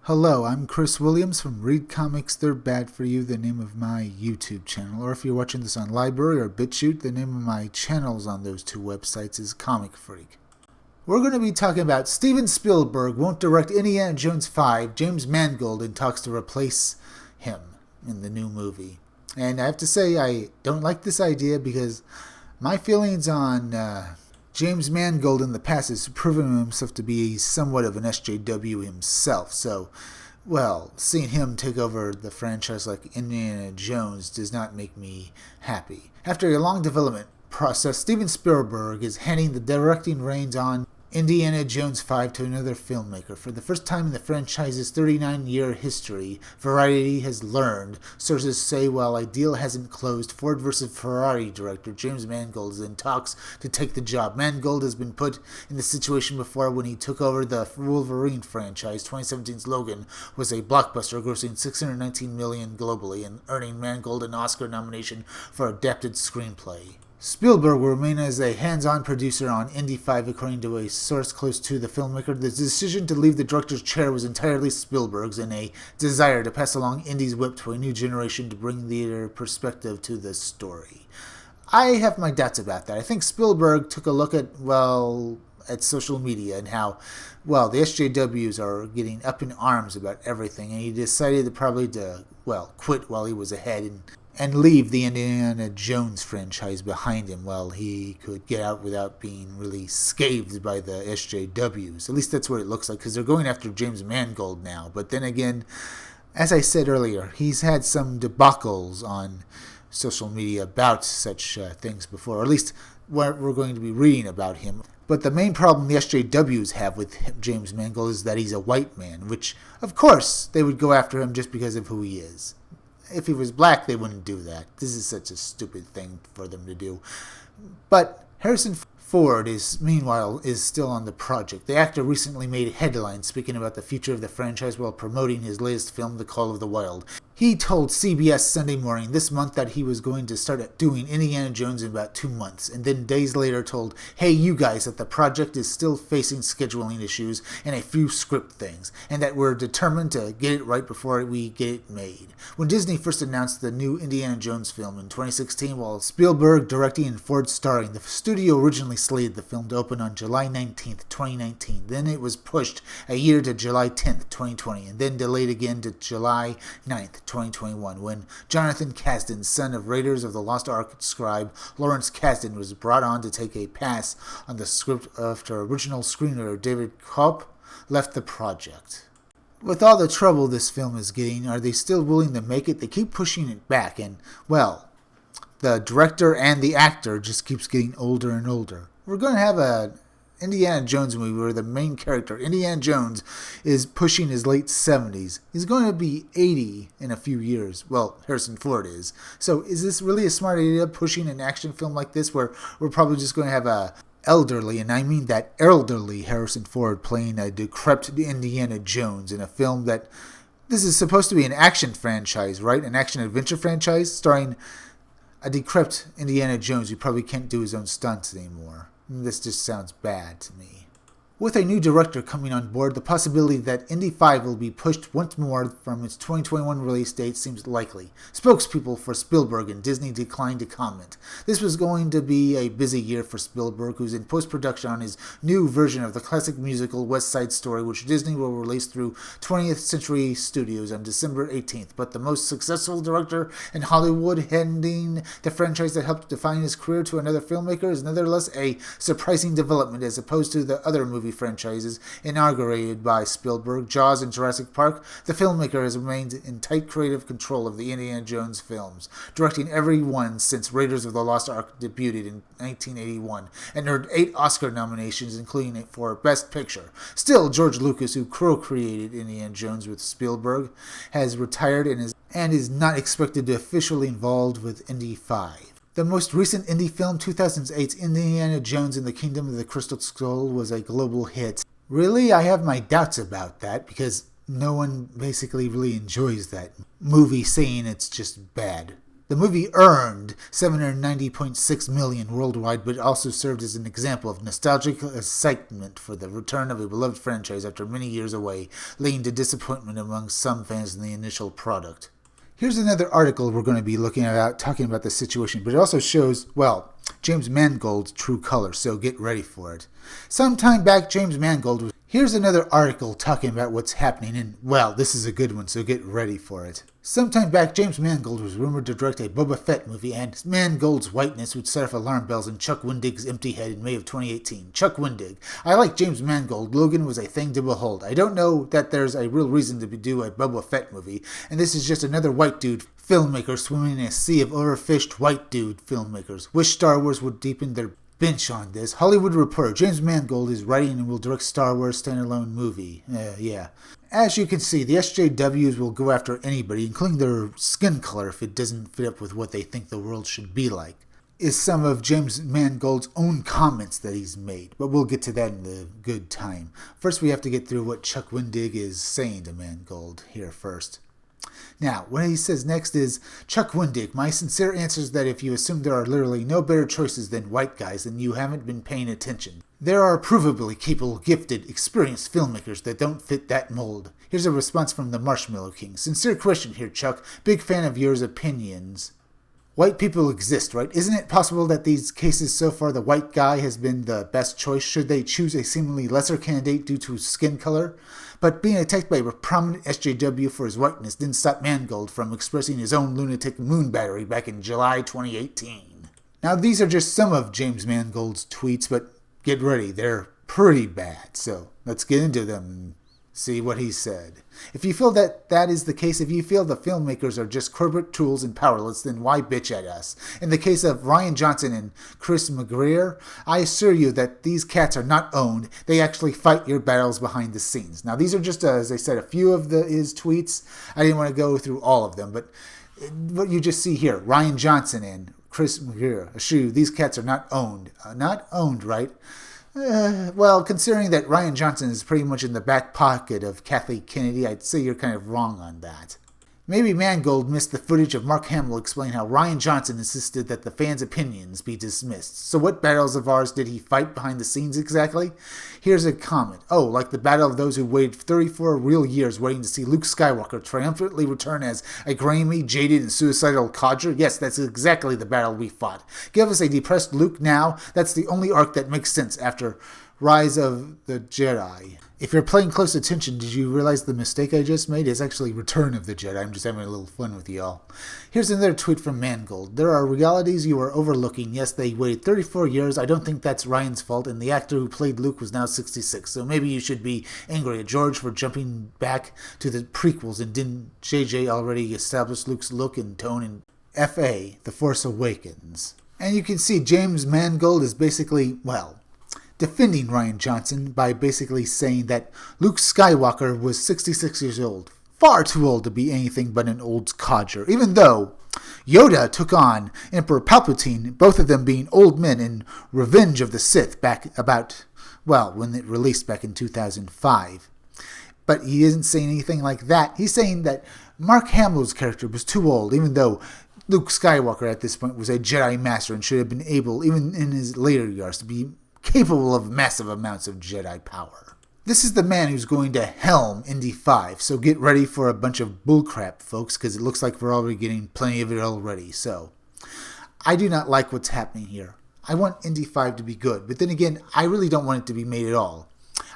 Hello, I'm Chris Williams from Read Comics They're Bad For You, the name of my YouTube channel. Or if you're watching this on Library or BitChute, the name of my channels on those two websites is Comic Freak. We're going to be talking about Steven Spielberg won't direct Indiana Jones 5. James Mangold in talks to replace him in the new movie. And I have to say, I don't like this idea because my feelings on James Mangold in the past has proven himself to be somewhat of an SJW himself. So, well, seeing him take over the franchise like Indiana Jones does not make me happy. After a long development process, Steven Spielberg is handing the directing reins on Indiana Jones 5 to another filmmaker. For the first time in the franchise's 39-year history, Variety has learned. Sources say while a deal hasn't closed, Ford vs. Ferrari director James Mangold is in talks to take the job. Mangold has been put in this situation before when he took over the Wolverine franchise. 2017's Logan was a blockbuster, grossing $619 million globally and earning Mangold an Oscar nomination for adapted screenplay. Spielberg will remain as a hands-on producer on Indy 5, according to a source close to the filmmaker. The decision to leave the director's chair was entirely Spielberg's in a desire to pass along Indy's whip to a new generation to bring their perspective to the story. I have my doubts about that. I think Spielberg took a look at social media and how, the SJWs are getting up in arms about everything, and he decided to quit while he was ahead and leave the Indiana Jones franchise behind him while he could get out without being really scathed by the SJWs. At least that's what it looks like, because they're going after James Mangold now. But then again, as I said earlier, he's had some debacles on social media about such things before, or at least what we're going to be reading about him. But the main problem the SJWs have with James Mangold is that he's a white man, which, of course, they would go after him just because of who he is. If he was black, they wouldn't do that. This is such a stupid thing for them to do. But Harrison Ford meanwhile still on the project. The actor recently made headlines speaking about the future of the franchise while promoting his latest film, The Call of the Wild. He told CBS Sunday Morning this month that he was going to start doing Indiana Jones in about 2 months, and then days later told, "Hey, you guys, that the project is still facing scheduling issues and a few script things, and that we're determined to get it right before we get it made." When Disney first announced the new Indiana Jones film in 2016, while Spielberg directing and Ford starring, the studio originally slated the film to open on July 19th, 2019. Then it was pushed a year to July 10th, 2020, and then delayed again to July 9th, 2021, when Jonathan Kasdan, son of Raiders of the Lost Ark scribe Lawrence Kasdan, was brought on to take a pass on the script after original screenwriter David Koepp left the project. With all the trouble this film is getting, are they still willing to make it? They keep pushing it back, and, the director and the actor just keeps getting older and older. We're going to have a Indiana Jones movie where the main character, Indiana Jones, is pushing his late 70s. He's going to be 80 in a few years. Well, Harrison Ford is. So is this really a smart idea, pushing an action film like this, where we're probably just going to have a elderly, and I mean that elderly Harrison Ford playing a decrepit Indiana Jones in a film that, this is supposed to be an action franchise, right? An action-adventure franchise starring a decrepit Indiana Jones who probably can't do his own stunts anymore. This just sounds bad to me. With a new director coming on board, the possibility that Indy 5 will be pushed once more from its 2021 release date seems likely. Spokespeople for Spielberg and Disney declined to comment. This was going to be a busy year for Spielberg, who's in post-production on his new version of the classic musical West Side Story, which Disney will release through 20th Century Studios on December 18th. But the most successful director in Hollywood, handing the franchise that helped define his career to another filmmaker, is nonetheless a surprising development as opposed to the other movie franchises inaugurated by Spielberg, Jaws and Jurassic Park. The filmmaker has remained in tight creative control of the Indiana Jones films, directing every one since Raiders of the Lost Ark debuted in 1981, and earned 8 Oscar nominations, including for Best Picture. Still, George Lucas, who co-created Indiana Jones with Spielberg, has retired and is not expected to officially involved with Indy 5. The most recent indie film, 2008's Indiana Jones and the Kingdom of the Crystal Skull, was a global hit. Really, I have my doubts about that, because no one basically really enjoys that movie, saying it's just bad. The movie earned $790.6 million worldwide, but also served as an example of nostalgic excitement for the return of a beloved franchise after many years away, leading to disappointment among some fans in the initial product. Here's another article we're going to be looking at, talking about the situation, but it also shows, well, James Mangold's true colors, so get ready for it. Sometime back, James Mangold was... Here's another article talking about what's happening, and, well, this is a good one, so get ready for it. Sometime back, James Mangold was rumored to direct a Boba Fett movie, and Mangold's whiteness would set off alarm bells in Chuck Wendig's empty head in May of 2018. Chuck Wendig. I like James Mangold. Logan was a thing to behold. I don't know that there's a real reason to do a Boba Fett movie, and this is just another white dude filmmaker swimming in a sea of overfished white dude filmmakers. Wish Star Wars would deepen their bench on this. Hollywood Reporter. James Mangold is writing and will direct Star Wars standalone movie. Yeah. As you can see, the SJWs will go after anybody, including their skin color, if it doesn't fit up with what they think the world should be like. Is some of James Mangold's own comments that he's made, but we'll get to that in the good time. First, we have to get through what Chuck Wendig is saying to Mangold here first. Now, what he says next is, Chuck Wendig, my sincere answer is that if you assume there are literally no better choices than white guys, then you haven't been paying attention. There are provably capable, gifted, experienced filmmakers that don't fit that mold. Here's a response from the Marshmallow King. Sincere question here, Chuck. Big fan of yours opinions. White people exist, right? Isn't it possible that these cases so far the white guy has been the best choice should they choose a seemingly lesser candidate due to skin color? But being attacked by a prominent SJW for his whiteness didn't stop Mangold from expressing his own lunatic moon battery back in July 2018. Now these are just some of James Mangold's tweets, but get ready, they're pretty bad. So let's get into them and see what he said. If you feel that is the case, if you feel the filmmakers are just corporate tools and powerless, then why bitch at us? In the case of Rian Johnson and Chris McGreer, I assure you that these cats are not owned. They actually fight your battles behind the scenes. Now, these are just, as I said, a few of his tweets. I didn't want to go through all of them, but what you just see here, Rian Johnson and Chris McGreer, I assure you, these cats are not owned. Not owned, right? Well, considering that Rian Johnson is pretty much in the back pocket of Kathleen Kennedy, I'd say you're kind of wrong on that. Maybe Mangold missed the footage of Mark Hamill explain how Rian Johnson insisted that the fans' opinions be dismissed. So what battles of ours did he fight behind the scenes exactly? Here's a comment. Oh, like the battle of those who waited 34 real years waiting to see Luke Skywalker triumphantly return as a grimy, jaded, and suicidal codger? Yes, that's exactly the battle we fought. Give us a depressed Luke now. That's the only arc that makes sense after Rise of the Jedi. If you're paying close attention, did you realize the mistake I just made? It's actually Return of the Jedi. I'm just having a little fun with y'all. Here's another tweet from Mangold. There are realities you are overlooking. Yes, they waited 34 years. I don't think that's Ryan's fault, and the actor who played Luke was now 66. So maybe you should be angry at George for jumping back to the prequels, and didn't JJ already establish Luke's look and tone in F.A., The Force Awakens? And you can see James Mangold is basically, well, defending Rian Johnson by basically saying that Luke Skywalker was 66 years old. Far too old to be anything but an old codger, even though Yoda took on Emperor Palpatine, both of them being old men in Revenge of the Sith back about, well, when it released back in 2005. But he isn't saying anything like that. He's saying that Mark Hamill's character was too old, even though Luke Skywalker at this point was a Jedi Master and should have been able, even in his later years, to be capable of massive amounts of Jedi power. This is the man who's going to helm Indy 5, so get ready for a bunch of bullcrap, folks, because it looks like we're already getting plenty of it already. So, I do not like what's happening here. I want Indy 5 to be good, but then again, I really don't want it to be made at all.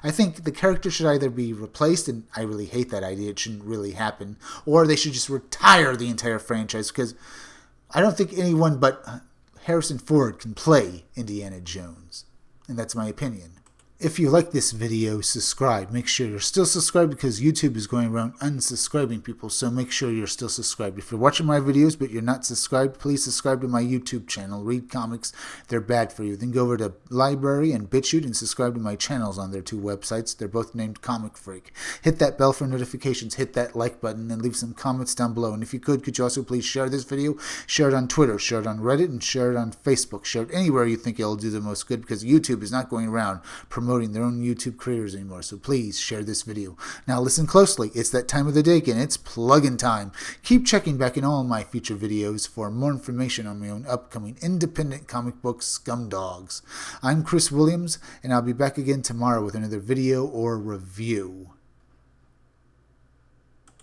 I think the character should either be replaced, and I really hate that idea, it shouldn't really happen, or they should just retire the entire franchise, because I don't think anyone but Harrison Ford can play Indiana Jones. And that's my opinion. If you like this video, subscribe. Make sure you're still subscribed because YouTube is going around unsubscribing people, so make sure you're still subscribed. If you're watching my videos but you're not subscribed, please subscribe to my YouTube channel, Read Comics. They're bad for you. Then go over to Library and BitChute and subscribe to my channels on their two websites. They're both named Comic Freak. Hit that bell for notifications, hit that like button, and leave some comments down below. And if you could you also please share this video, share it on Twitter, share it on Reddit, and share it on Facebook. Share it anywhere you think it'll do the most good because YouTube is not going around promoting promoting their own YouTube creators anymore, so please share this video. Now listen closely, it's that time of the day again, it's plug-in time. Keep checking back in all of my future videos for more information on my own upcoming independent comic book scumdogs. I'm Chris Williams, and I'll be back again tomorrow with another video or review.